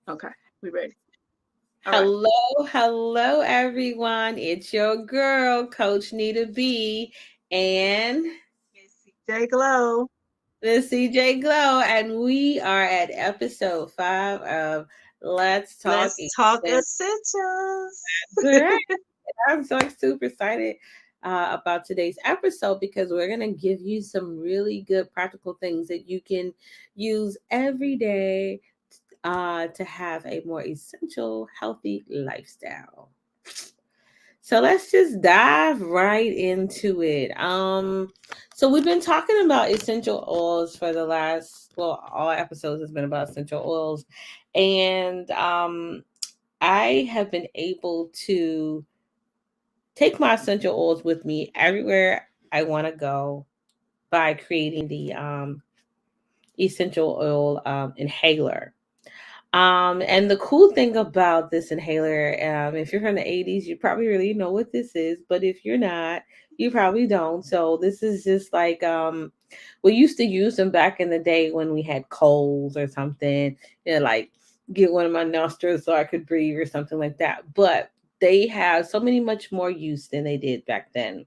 Okay, we ready. All right. Hello, everyone. It's your girl, Coach Nita B, and It's CJ Glow. the CJ Glow, and we are at episode 5 of Let's Talk Let's talk Essentials. essentials. Right. I'm so super excited about today's episode because we're going to give you some really good practical things that you can use every day to have a more essential, healthy lifestyle. So let's just dive right into it. So we've been talking about essential oils for the last, well, all episodes has been about essential oils, and I have been able to take my essential oils with me everywhere I want to go by creating the essential oil inhaler. And the cool thing about this inhaler, if you're from the 80s, you probably really know what this is, but if you're not, you probably don't. So this is just like we used to use them back in the day when we had colds or something, like get one of my nostrils so I could breathe or something like that. But they have so many much more use than they did back then.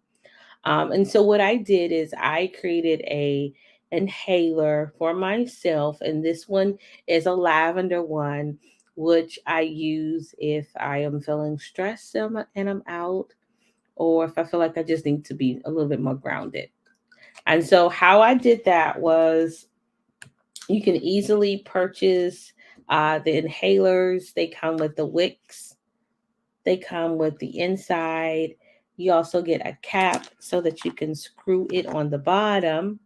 And so what I did is I created a inhaler for myself, and this one is a lavender one, which I use if I am feeling stressed and I'm out, or if I feel like I just need to be a little bit more grounded. And so how I did that was you can easily purchase the inhalers. They come with the wicks, they come with the inside. You also get a cap so that you can screw it on the bottom.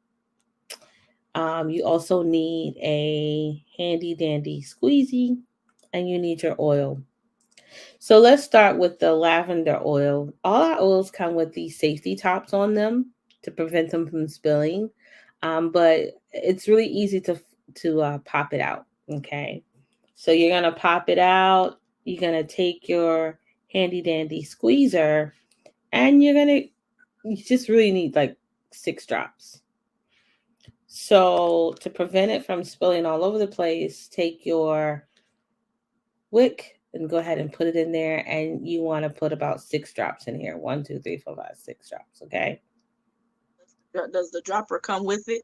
You also need a handy dandy squeezy and you need your oil. So let's start with the lavender oil. All our oils come with these safety tops on them to prevent them from spilling. But it's really easy to pop it out. Okay, so you're gonna pop it out. You're gonna take your handy dandy squeezer, and you just really need like 6 drops. So to prevent it from spilling all over the place, take your wick and go ahead and put it in there. And you want to put about 6 drops in here. One, two, three, four, five, 6 drops. Okay. Does the dropper come with it?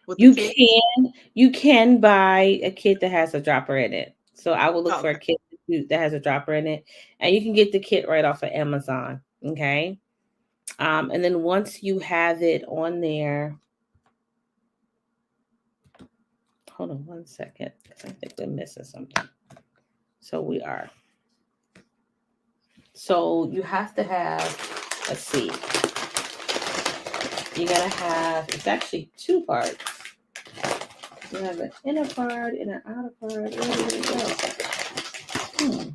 With the You kit? can buy a kit that has a dropper in it. So I will look Oh, for a okay. kit that has a dropper in it, and you can get the kit right off of Amazon. Okay. And then once you have it on there, hold on 1 second because I think we're missing something. So we are. So you have to have, let's see, you're gonna have, it's actually 2 parts. You have an inner part and an outer part. Where did it go?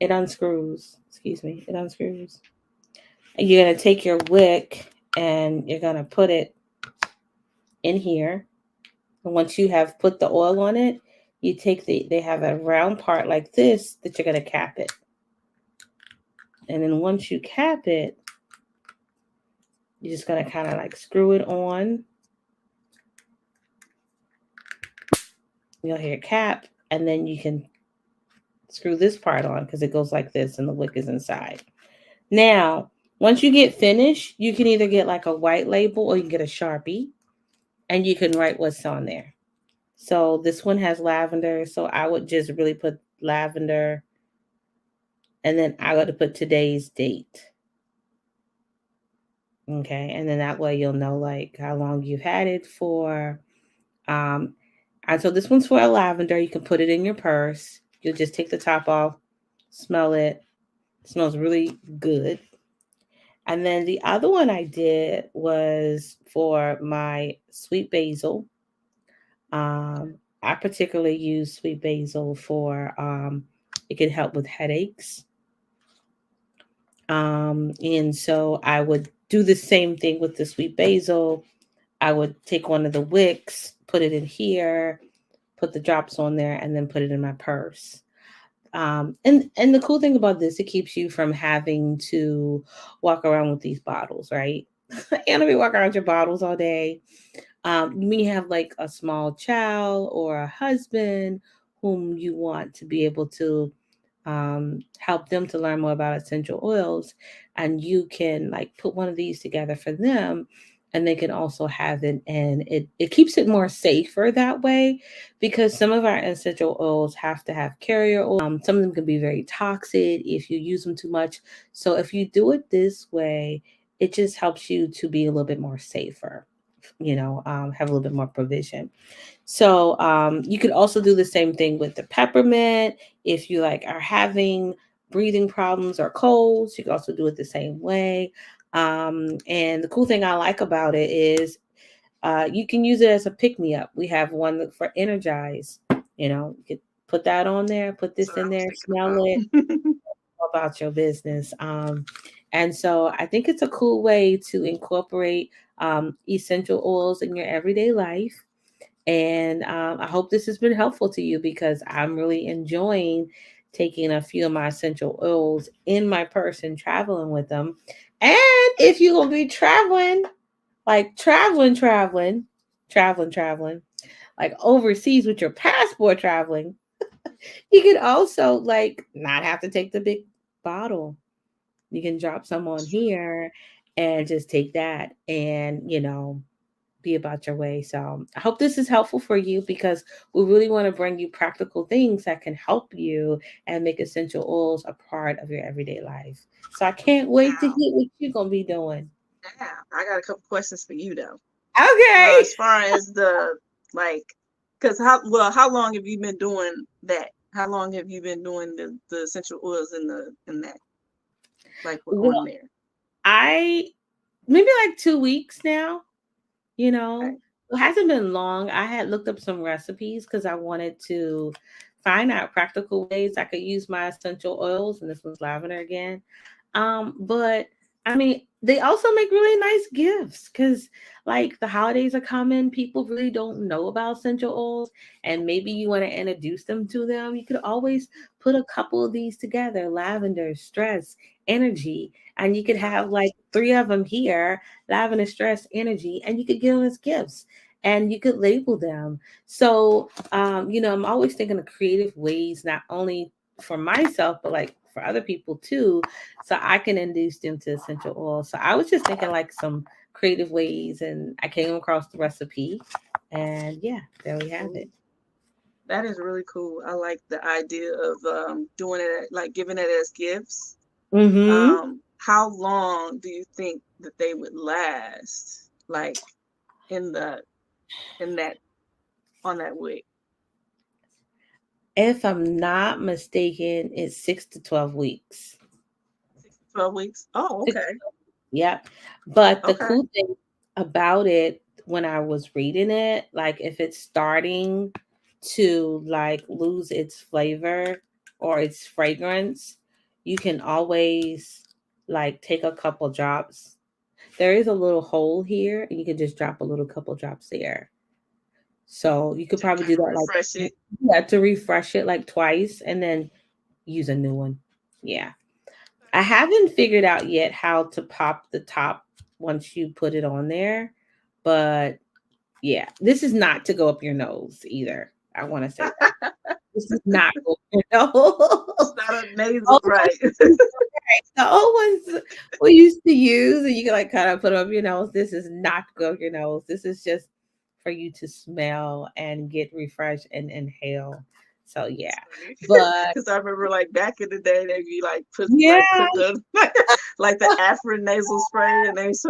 It unscrews. Excuse me, it unscrews. And you're gonna take your wick and you're gonna put it in here. And once you have put the oil on it, you take they have a round part like this that you're gonna cap it. And then once you cap it, you're just gonna kind of like screw it on. You'll hear cap, and then you can screw this part on because it goes like this and the wick is inside. Now, once you get finished, you can either get like a white label or you can get a Sharpie and you can write what's on there. So this one has lavender, so I would just really put lavender and then I got to put today's date. Okay, and then that way you'll know like how long you've had it for. Um, and so this one's for a lavender. You can put it in your purse. You'll just take the top off, smell it. It smells really good. And then the other one I did was for my sweet basil. I particularly use sweet basil for it can help with headaches. And so I would do the same thing with the sweet basil. I would take one of the wicks, put it in here, put the drops on there, and then put it in my purse. And the cool thing about this, it keeps you from having to walk around with these bottles, right? You don't be walking around with your bottles all day. You may have like a small child or a husband whom you want to be able to help them to learn more about essential oils, and you can like put one of these together for them, and they can also have it, and it keeps it more safer that way, because some of our essential oils have to have carrier oil. Some of them can be very toxic if you use them too much. So if you do it this way, it just helps you to be a little bit more safer, have a little bit more provision. So you could also do the same thing with the peppermint. If you like are having breathing problems or colds, you can also do it the same way. And the cool thing I like about it is you can use it as a pick me up. We have one for energize. You could put that on there, put That's this what I in was there, thinking smell it about. about your business. And so I think it's a cool way to incorporate essential oils in your everyday life. And I hope this has been helpful to you, because I'm really enjoying taking a few of my essential oils in my purse and traveling with them. And if you're going to be traveling, like traveling, like overseas with your passport traveling, you could also like not have to take the big bottle. You can drop some on That's true. here and just take that and, be about your way. So I hope this is helpful for you, because we really want to bring you practical things that can help you and make essential oils a part of your everyday life. So I can't wait to Now, hear what you're going to be doing. now, I got a couple questions for you though. Okay. As far as the like, because how long have you been doing that? How long have you been doing the essential oils in that like on Well, there? I maybe like 2 weeks now. Okay. It hasn't been long. I had looked up some recipes because I wanted to find out practical ways I could use my essential oils, and this one's lavender again. But I mean, they also make really nice gifts, because like the holidays are coming, people really don't know about essential oils, and maybe you want to introduce them to them. You could always put a couple of these together: lavender, stress, energy, and you could have like three of them here: lavender, stress, energy, and you could give them as gifts. And you could label them. So, I'm always thinking of creative ways, not only for myself, but like for other people too, so I can induce them to essential oil. So I was just thinking like some creative ways, and I came across the recipe, and yeah, there we have Ooh, it. that is really cool. I like the idea of doing it like giving it as gifts. Mm-hmm. How long do you think that they would last? Like in the in that on that wick? If I'm not mistaken, it's 6 to 12 weeks. 6 to 12 weeks. Oh, Six, okay. yep. But the Okay. cool thing about it, when I was reading it, like if it's starting to like lose its flavor or its fragrance, you can always like take a couple drops. There is a little hole here, and you can just drop a little couple drops there. So you could To probably kind do of that refresh like, it. yeah, to refresh it like twice, and then use a new one. Yeah. I haven't figured out yet how to pop the top once you put it on there, but yeah, this is not to go up your nose either. I want to say that. This is not go up your It's nose. not a nasal, Oh, right? the old ones we used to use, and you can like kind of put them up your nose. This is not to go up your nose. This is just for you to smell and get refreshed and inhale. So yeah, It's funny but because I remember like back in the day they'd be like yeah, put the like the Afrin nasal spray and they so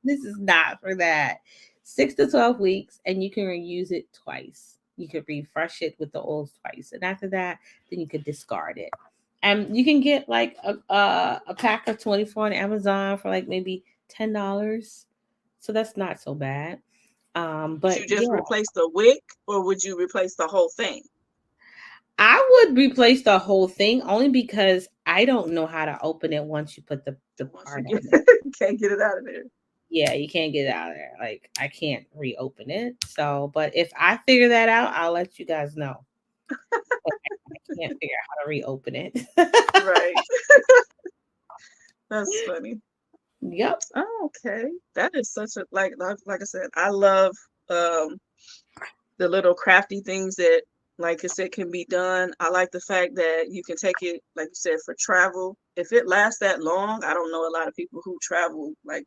this is not for that. 6 to 12 weeks, and you can reuse it twice. You could refresh it with the oils twice, and after that, then you could discard it. And you can get like a pack of 24 on Amazon for like maybe $10. So that's not so bad. would But you just yeah, replace the wick or would you replace the whole thing? I would replace the whole thing, only because I don't know how to open it once you put the Once you part get on there. can't get it out of there. Yeah, you can't get it out of there. Like I can't reopen it. So, but if I figure that out, I'll let you guys know. But I can't figure out how to reopen it. Right. That's funny. Yep. Oh, okay. That is such a like I said, I love the little crafty things that, like I said, can be done. I like the fact that you can take it, like you said, for travel. If it lasts that long, I don't know a lot of people who travel like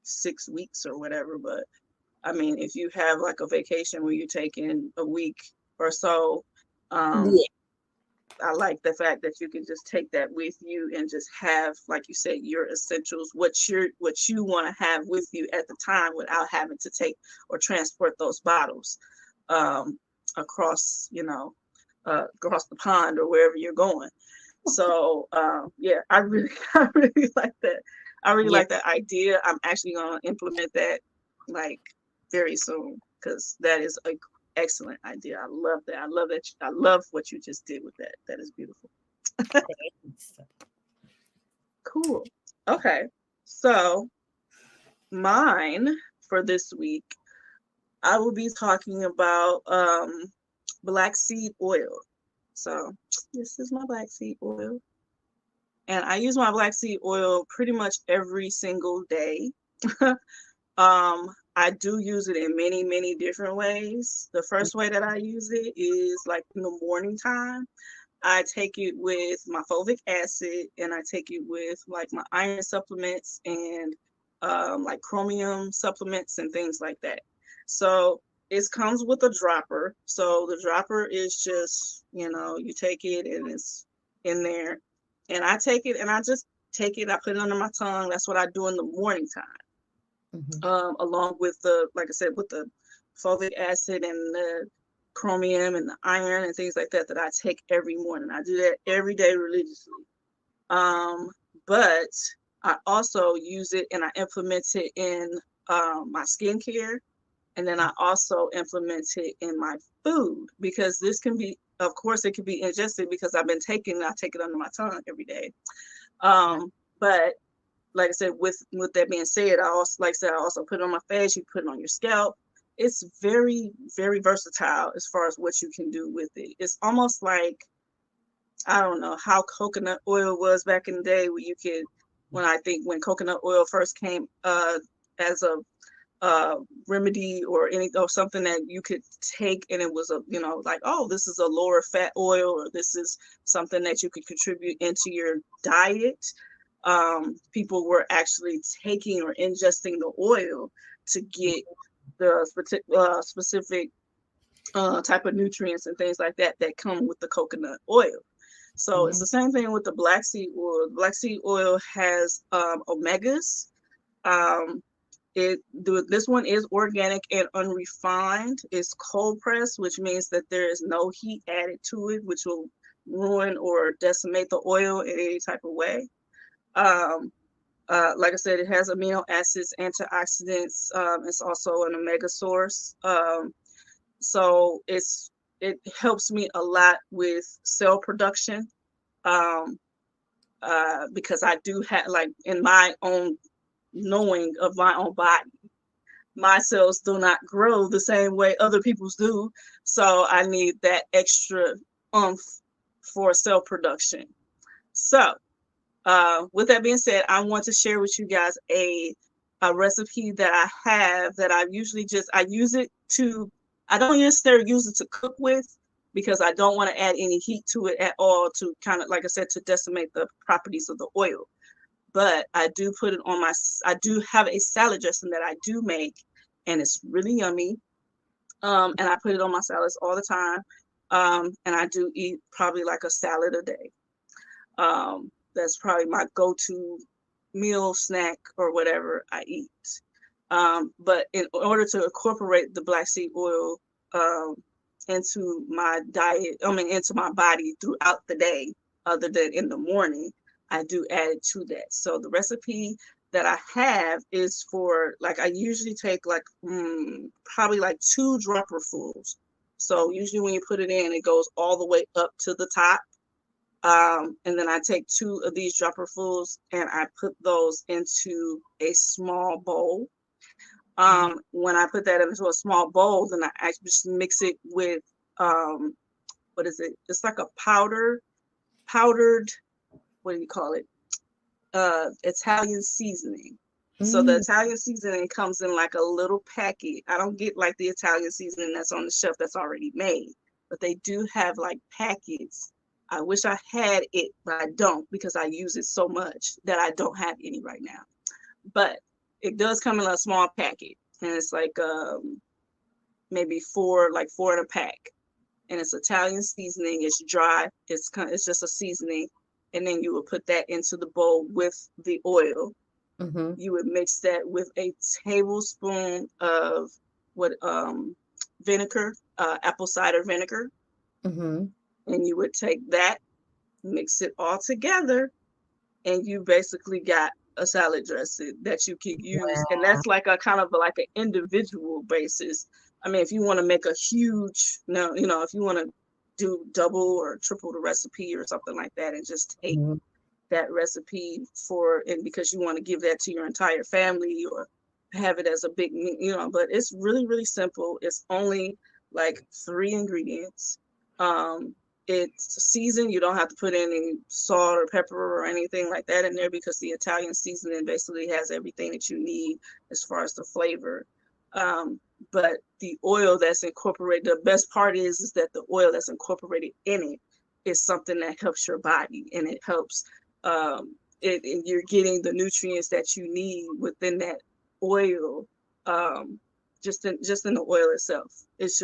6 weeks or whatever, but I mean, if you have like a vacation where you're taking a week or so, um, Yeah. I like the fact that you can just take that with you and just have, like you said, your essentials, what you want to have with you at the time without having to take or transport those bottles um, across, across the pond or wherever you're going. So yeah, I really, I really like that. I really Yeah. like that idea. I'm actually gonna implement that like very soon because that is a excellent idea. I love that. I love that. I love what you just did with that. That is beautiful. Thanks. Cool. Okay. So mine for this week, I will be talking about black seed oil. So this is my black seed oil. And I use my black seed oil pretty much every single day. I do use it in many, many different ways. The first way that I use it is like in the morning time. I take it with my fulvic acid and I take it with like my iron supplements and like chromium supplements and things like that. So it comes with a dropper. So the dropper is just, you take it and it's in there. And I take it and I just take it, I put it under my tongue. That's what I do in the morning time. Mhm. Along with the, like I said, with the fulvic acid and the chromium and the iron and things like that that I take every morning. I do that every day religiously. Um, but I also use it and I implement it in my skincare. And then I also implement it in my food because this can be, of course, it can be ingested because I've been taking, I take it under my tongue every day. But like I said, with that being said, I also, like I said, I also put it on my face. You put it on your scalp. It's very, very versatile as far as what you can do with it. It's almost like, I don't know how coconut oil was back in the day, where you could, when coconut oil first came as a remedy or something that you could take, and it was like, oh, this is a lower fat oil, or this is something that you could contribute into your diet. People were actually taking or ingesting the oil to get the specific type of nutrients and things like that that come with the coconut oil. So it's Mhm. the same thing with the black seed oil. Black seed oil has omegas. Um, this one is organic and unrefined. It's cold pressed, which means that there is no heat added to it, which will ruin or decimate the oil in any type of way. Um, like I said, it has amino acids, antioxidants. It's also an omega source. So it helps me a lot with cell production. Um, because I do have, like, in my own knowing of my own body, my cells do not grow the same way other people's do. So I need that extra oomph for cell production. So with that being said, I want to share with you guys a recipe that I have that I use it to, I don't necessarily use it to cook with because I don't want to add any heat to it at all to kind of, like I said, to decimate the properties of the oil. But I do put it on I do have a salad dressing that I do make and it's really yummy. And I put it on my salads all the time. And I do eat probably like a salad a day. That's probably my go-to meal, snack, or whatever I eat. But in order to incorporate the black seed oil um, into my diet, into my body throughout the day, other than in the morning, I do add it to that. So the recipe that I have is for, like, I usually take like probably like 2 dropperfuls. So usually when you put it in, it goes all the way up to the top. And then I take 2 of these dropperfuls and I put those into a small bowl. When I put that into a small bowl, then I just mix it with what is it? It's like a powdered, what do you call it? Italian seasoning. So the Italian seasoning comes in like a little packet. I don't get like the Italian seasoning that's on the shelf that's already made, but they do have like packets. I wish I had it, but I don't because I use it so much that I don't have any right now. But it does come in a small packet, and it's like maybe four in a pack, and it's Italian seasoning. It's dry. It's just a seasoning, and then you would put that into the bowl with the oil. You would mix that with a tablespoon of vinegar, apple cider vinegar, and you would take that, mix it all together, and you basically got a salad dressing that you can use. Wow. And that's like a kind of like an individual basis. I mean, if you want to make a huge, if you want to do double or triple the recipe or something like that, and just take that recipe and because you want to give that to your entire family or have it as a big, but it's really, really simple. It's only like 3 ingredients. It's seasoned. You don't have to put any salt or pepper or anything like that in there because the Italian seasoning basically has everything that you need as far as the flavor. But the oil that's incorporated, the best part is that the oil that's incorporated in it is something that helps your body, and it helps and you're getting the nutrients that you need within that oil, just in the oil itself. It's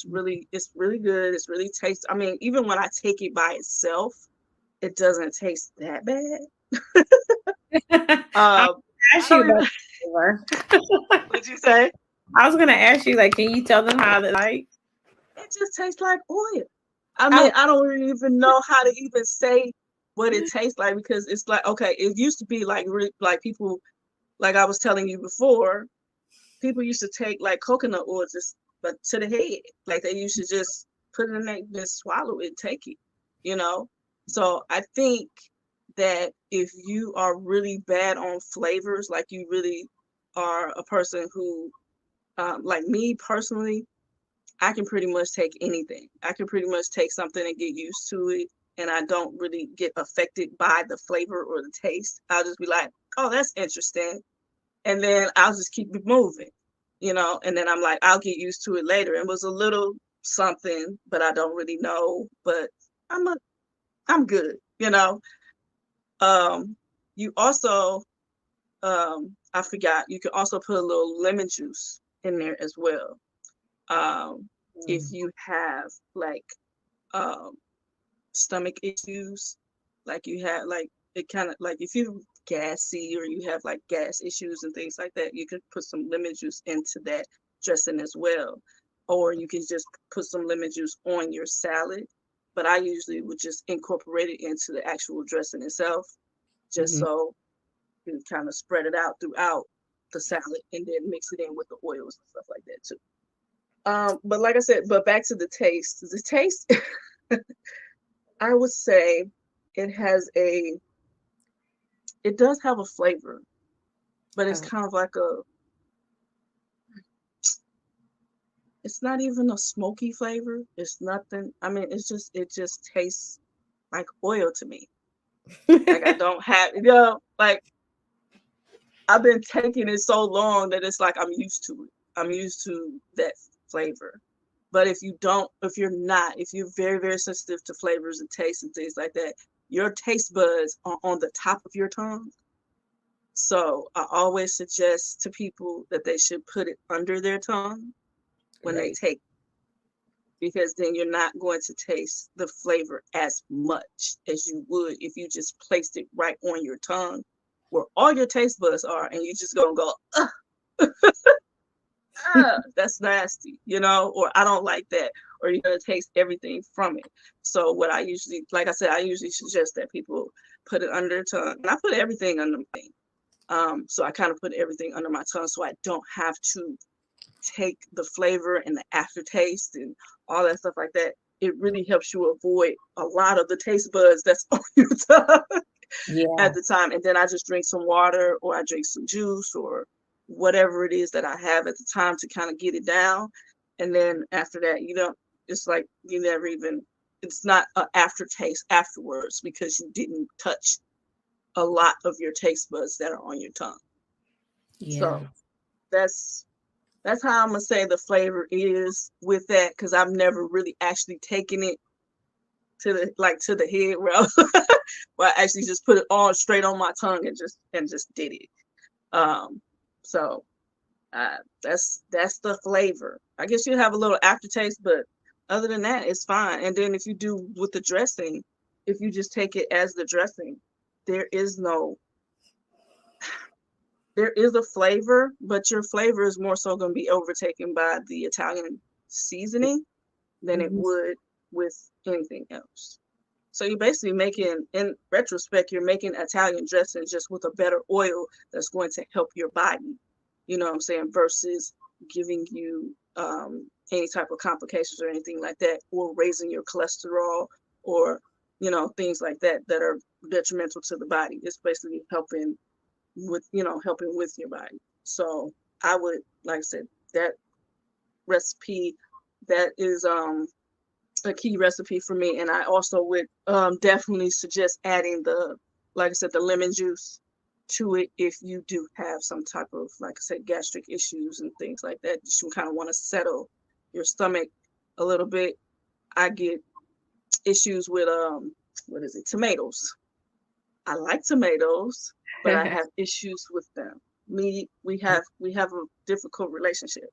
really good. It's really tasty. I mean, even when I take it by itself, it doesn't taste that bad. Ask you about what'd you say? I was gonna ask you, like, can you tell them how it just tastes like oil. I mean, I don't really even know how to even say what it tastes like because it's like, okay, it used to be like people, like I was telling you before, people used to take like coconut oil but to the head, like they used to just put it in there, just swallow it, take it, So I think that if you are really bad on flavors, like you really are a person who, like me personally, I can pretty much take anything. I can pretty much take something and get used to it, and I don't really get affected by the flavor or the taste. I'll just be like, oh, that's interesting. And then I'll just keep it moving, and then I'm like, I'll get used to it later. It was a little something, but I don't really know, but I'm good, You also, I forgot, you can also put a little lemon juice in there as well. If you have like stomach issues, like you have like it kind of like if you're gassy or you have like gas issues and things like that, you could put some lemon juice into that dressing as well. Or you can just put some lemon juice on your salad. But I usually would just incorporate it into the actual dressing itself, just so you kind of spread it out throughout the salad and then mix it in with the oils and stuff like that too. But like I said, but back to the taste. The taste, I would say it does have a flavor, but it's kind of like it's not even a smoky flavor. It's nothing. I mean, it just tastes like oil to me. Like I don't have, like I've been taking it so long that it's like I'm used to it. I'm used to that flavor. But if you're very, very sensitive to flavors and tastes and things like that, your taste buds are on the top of your tongue. So I always suggest to people that they should put it under their tongue when they take, because then you're not going to taste the flavor as much as you would if you just placed it right on your tongue where all your taste buds are, and you just gonna go, ugh. That's nasty, or I don't like that, or you're gonna taste everything from it. So what I usually, like I said, I usually suggest that people put it under their tongue, and I put everything under my tongue. So I kind of put everything under my tongue so I don't have to take the flavor and the aftertaste and all that stuff like that. It really helps you avoid a lot of the taste buds that's on your tongue at the time. And then I just drink some water, or I drink some juice, or whatever it is that I have at the time to kind of get it down. And then after that, it's like you never even, it's not an aftertaste afterwards because you didn't touch a lot of your taste buds that are on your tongue. Yeah. So that's that's how I'm gonna say the flavor is with that, because I've never really actually taken it to the head where where I actually just put it on straight on my tongue and just did it. Um, so that's the flavor. I guess you have a little aftertaste, but other than that, it's fine. And then if you do with the dressing, if you just take it as the dressing, there is no there is a flavor, but your flavor is more so going to be overtaken by the Italian seasoning than it Mhm. would with anything else. So you're basically making, in retrospect, you're making Italian dressing just with a better oil that's going to help your body. You know what I'm saying? Versus giving you any type of complications or anything like that, or raising your cholesterol, or things like that that are detrimental to the body. It's basically helping with your body. So I would, like I said, that recipe, that is a key recipe for me. And I also would definitely suggest adding like I said, the lemon juice to it if you do have some type of, like I said, gastric issues and things like that. You kind of want to settle your stomach a little bit. I get issues with what is it, tomatoes. I like tomatoes, but I have issues with them. We have a difficult relationship.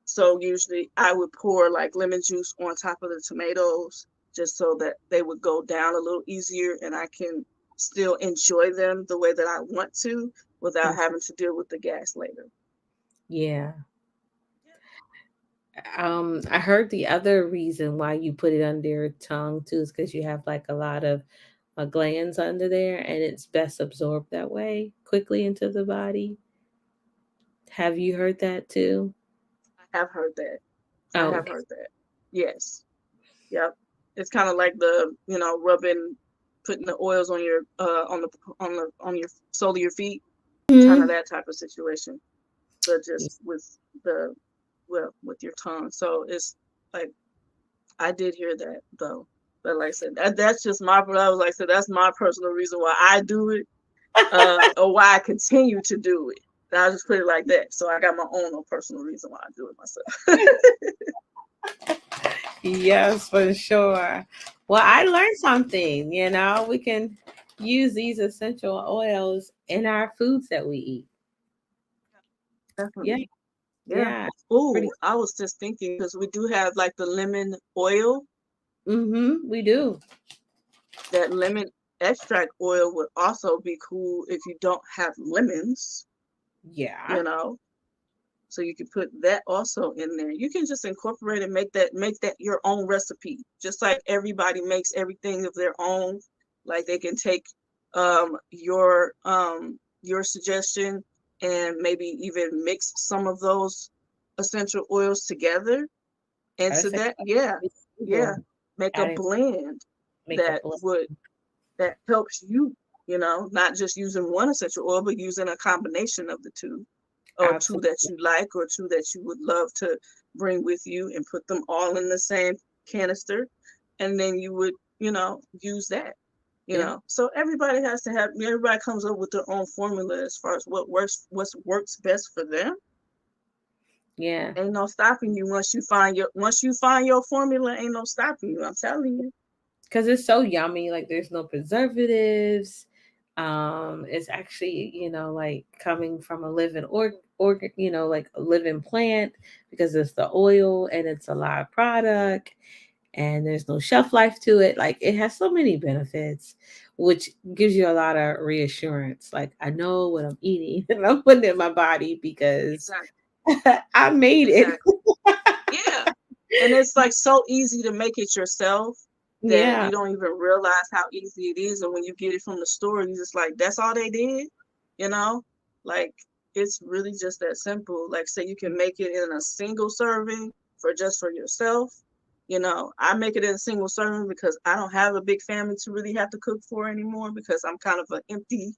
So usually I would pour like lemon juice on top of the tomatoes just so that they would go down a little easier and I can still enjoy them the way that I want to without having to deal with the gas later. Yeah. I heard the other reason why you put it under your tongue too is because you have like a lot of glands under there, and it's best absorbed that way quickly into the body. Have you heard that too? I have heard that. I Oh, have heard that. Yes. Yep. It's kind of like the, rubbing, putting the oils on your on your sole of your feet, kind of mhm. that type of situation, but just with the with your tongue. So it's like I did hear that though, but like I said, that's just my. I was like I said, that's my personal reason why I do it, or why I continue to do it. I'll just put it like that. So I got my own personal reason why I do it myself. Yes, for sure. Well, I learned something. We can use these essential oils in our foods that we eat. Yeah, Definitely, yeah. yeah, pretty. Oh, I was just thinking because we do have like the lemon oil. We do. That lemon extract oil would also be cool if you don't have lemons, Yeah, you know. So you can put that also in there. You can just incorporate and make that your own recipe. Just like everybody makes everything of their own. Like they can take your suggestion and maybe even mix some of those essential oils together. And I so say that, yeah, yeah, people make a adding blend that makeup. would that helps you, not just using one essential oil, but using a combination of the two, or two Absolutely. that you like, or two that you would love to bring with you, and put them all in the same canister. And then you would, use that, Yeah, So everybody comes up with their own formula as far as what works best for them. yeah. Ain't no stopping you once you find your formula, ain't no stopping you. I'm telling you. Because it's so yummy. Like there's no preservatives. It's actually, like coming from a living organ, like a living plant because it's the oil and it's a live product and there's no shelf life to it. Like it has so many benefits, which gives you a lot of reassurance. Like I know what I'm eating and I'm putting in my body because Exactly. I made it. Exactly. Yeah. And it's like so easy to make it yourself that Yeah. you don't even realize how easy it is. And when you get it from the store, you just like, that's all they did, you know? Like it's really just that simple. Like say you can make it in a single serving for yourself. I make it in a single serving because I don't have a big family to really have to cook for anymore because I'm kind of an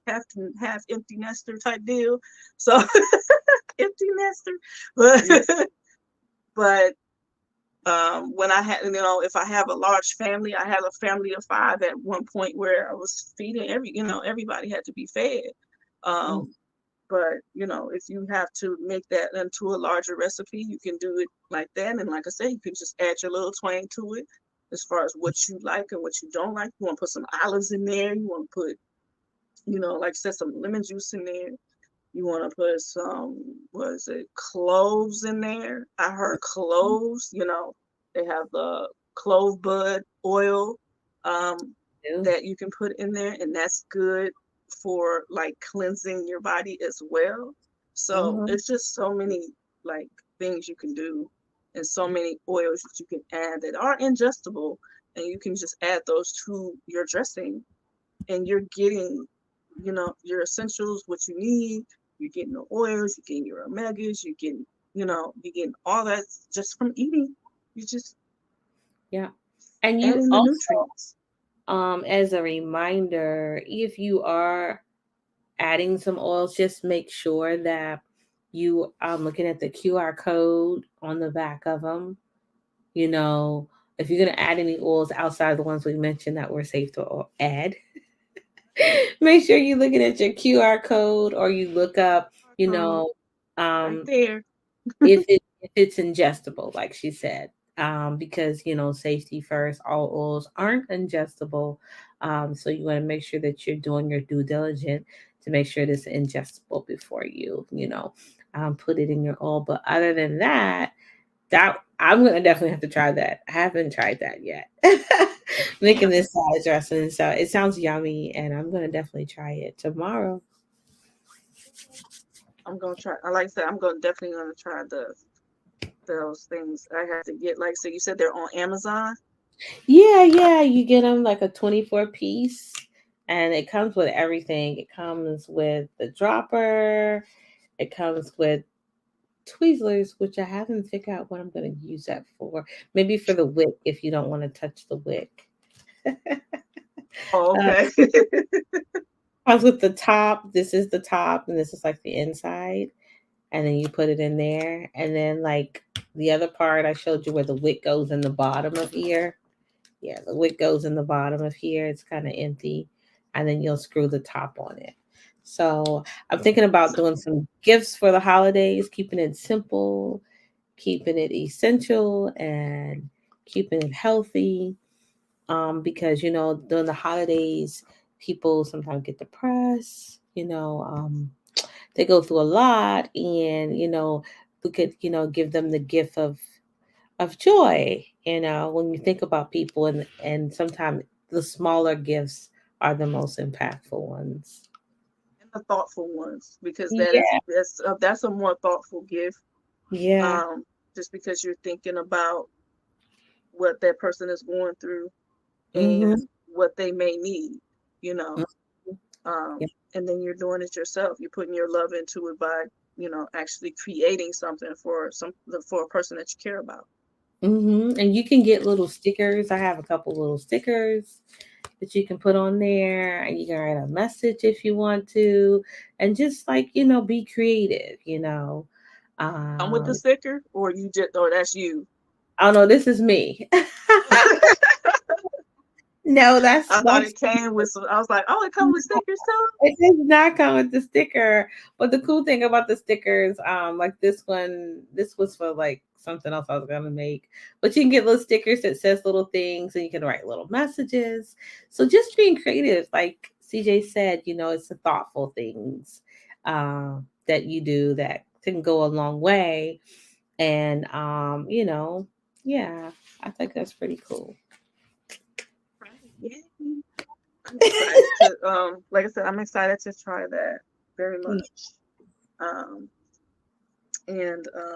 half empty nester type deal. So empty nester. Yeah. But but when I had, if I have a large family, I had a family of 5 at one point where I was feeding everybody had to be fed. Mm. Um, But if you have to make that into a larger recipe, you can do it like that. And like I said, you can just add your little twang to it as far as what you like and what you don't like. You want to put some olives in there. You want to put, like I said, some lemon juice in there. You want to put some, what is it, cloves in there. I heard cloves, they have the clove bud oil that you can put in there, and that's good for like cleansing your body as well. So it's just so many like things you can do and so many oils that you can add that are ingestible, and you can just add those to your dressing, and you're getting your essentials, what you need. You're getting the oils, you're getting your omegas, you're getting all that just from eating. You just And you adding the also, nutrients. as a reminder, if you are adding some oils, just make sure that you are looking at the QR code on the back of them. You know, if you're going to add any oils outside the ones we mentioned that were safe to add, make sure you're looking at your QR code, or you look up, Right um, there. if it's ingestible, like she said, because safety first. All oils aren't ingestible, so you want to make sure that you're doing your due diligence to make sure it's ingestible before you put it in your oil. But other than that, I'm gonna definitely have to try that. I haven't tried that yet. Making this salad dressing, so it sounds yummy, and I'm gonna definitely try it tomorrow. I'm gonna try. Like I said, I'm gonna definitely gonna try those things. I have to get, like, so you said they're on Amazon. Yeah, you get them like a 24 piece, and it comes with everything. It comes with the dropper. It comes with Twizzlers, which I haven't figured out what I'm going to use that for. Maybe for the wick if you don't want to touch the wick. Oh, Uh, okay. comes with the top. This is the top, and this is like the inside. And then you put it in there. And then, like the other part, I showed you where the wick goes in the bottom of here. Yeah, the wick goes in the bottom of here. It's kind of empty. And then you'll screw the top on it. So I'm thinking about doing some gifts for the holidays, keeping it simple, keeping it essential, and keeping it healthy. Because during the holidays, people sometimes get depressed. They go through a lot, and we could give them the gift of joy. When you think about people, and sometimes the smaller gifts are the most impactful ones. And the thoughtful ones, because Yeah, that's a more thoughtful gift. yeah. Um, just because you're thinking about what that person is going through Mm-hmm. and what they may need, you know. Yeah. And then you're doing it yourself. You're putting your love into it by, actually creating something for a person that you care about. And you can get little stickers. I have a couple little stickers that you can put on there, and you can write a message if you want to, and just like be creative. I'm with the um sticker, or you just, or that's you. oh no, this is me. No, I thought that's it came with some. I was like, oh, it comes with stickers too. it does not come with the sticker. But the cool thing about the stickers, like this was for like something else I was gonna make. But you can get little stickers that says little things, and you can write little messages. So just being creative, like CJ said, it's the thoughtful things that you do that can go a long way. And yeah, I think that's pretty cool. Right. Yeah. I'm excited to like I said, I'm excited to try that very much. Um and